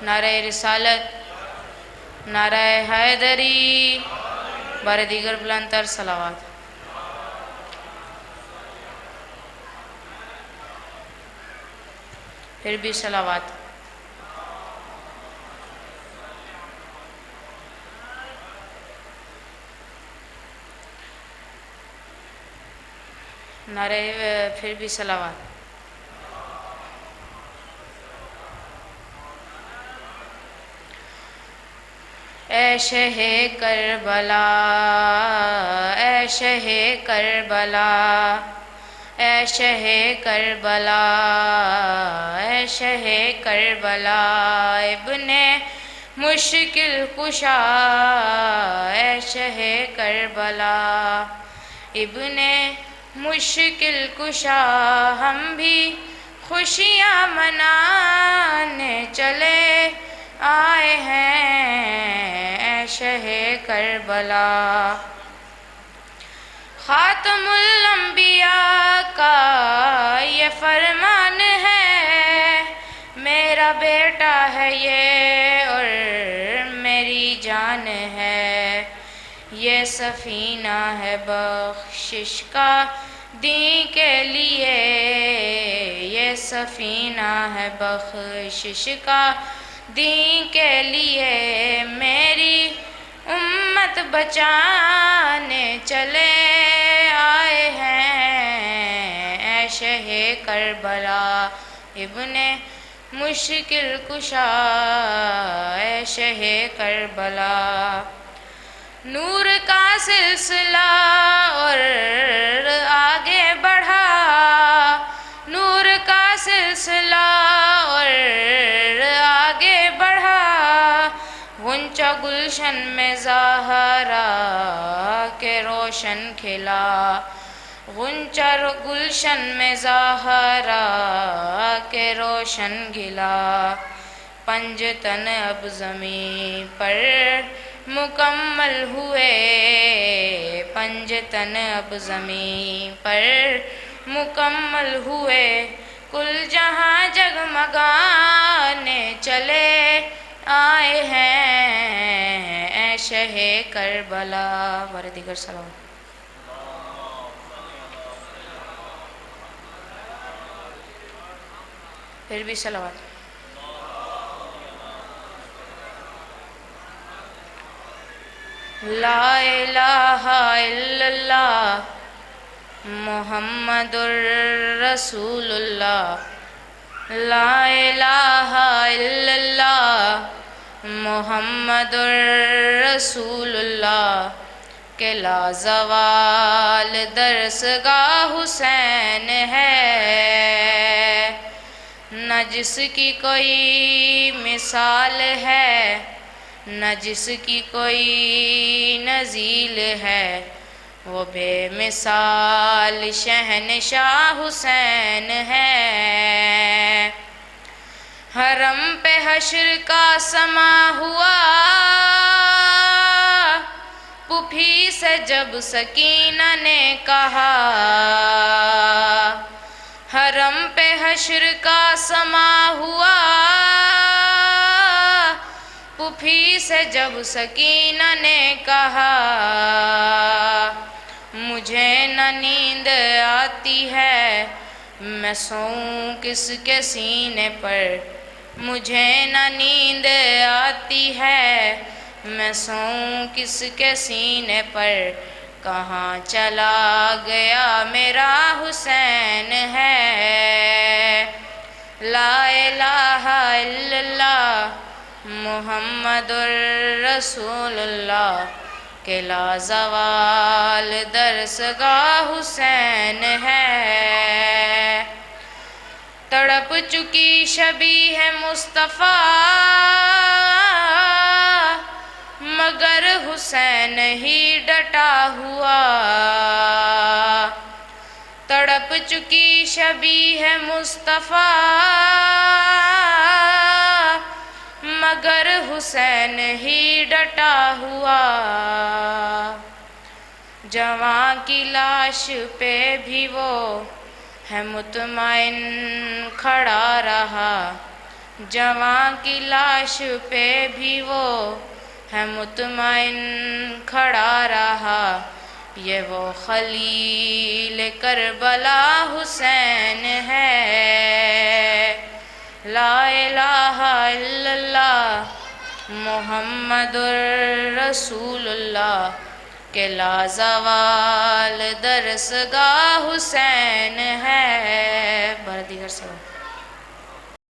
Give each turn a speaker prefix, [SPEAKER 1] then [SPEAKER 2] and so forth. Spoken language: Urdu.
[SPEAKER 1] نعرہ رسالت، نعرہ حیدری، بار دیگر بلند تر صلوات۔ پھر بھی صلوات۔ نعرہ پھر بھی صلوات۔ اے شہ کربلا، اے شہ کربلا، اے شہ کربلا، اے شہ کربلا، ابن مشکل کشا، اے شہ کربلا، ابن مشکل کشا، ہم بھی خوشیاں منانے چلے آئے ہیں، اے شہ کربلا۔ خاتم الانبیاء کا یہ فرمان ہے، میرا بیٹا ہے یہ اور میری جان ہے، یہ سفینہ ہے بخشش کا دین کے لیے، یہ سفینہ ہے بخشش کا دین کے لیے، میری امت بچانے چلے آئے ہیں، اے شہ کربلا، ابن مشکل کشا، اے شہ کربلا۔ نور کا سلسلہ اور آگے بڑھا، نور کا سلسلہ اور آگے بڑھا، غنچہ گلشن میں زہرا کے روشن کھلا، غنچہ گلشن میں زہرا کے روشن کھلا، پنجتن اب زمین پر مکمل ہوئے، پنجتن اب زمین پر مکمل ہوئے، کل جہاں جگمگانے چلے آئے ہیں، اے شہ کربلا، بار دیگر سلام۔ پھر بھی صلوات۔ لا الہ الا اللہ محمد الرسول اللہ، لا الہ الا اللہ محمد الرسول اللہ، کہ لا زوال درسگاہ حسین ہے، نہ جس کی کوئی مثال ہے، نہ جس کی کوئی نظیر ہے، وہ بے مثال شہنشاہ حسین ہے۔ حرم پہ حشر کا سما ہوا، پھوپھی سے جب سکینہ نے کہا، حرم پہ حشر کا سما ہوا، پھوپھی سے جب سکینہ نے کہا، مجھے نہ نیند آتی ہے، میں سوؤں کس کے سینے پر، مجھے نہ نیند آتی ہے، میں سوؤں کس کے سینے پر، کہاں چلا گیا میرا حسین ہے۔ لا الہ الا اللہ محمد الرسول اللہ، کہ لا زوال درسگاہ حسین ہے۔ تڑپ چکی شبیہ مصطفیٰ، مگر حسین ہی ڈٹا ہوا، تڑپ چکی شبیہ مصطفیٰ، مگر حسین ہی ڈٹا ہوا، جوان کی لاش پہ بھی وہ ہے مطمئن کھڑا رہا، جواں کی لاش پہ بھی وہ ہے مطمئن کھڑا رہا، یہ وہ خلیل کربلا حسین ہے۔ لا الہ الا اللہ محمد الرسول اللہ کہ لازوال درسگاہ حسین ہے۔ بردی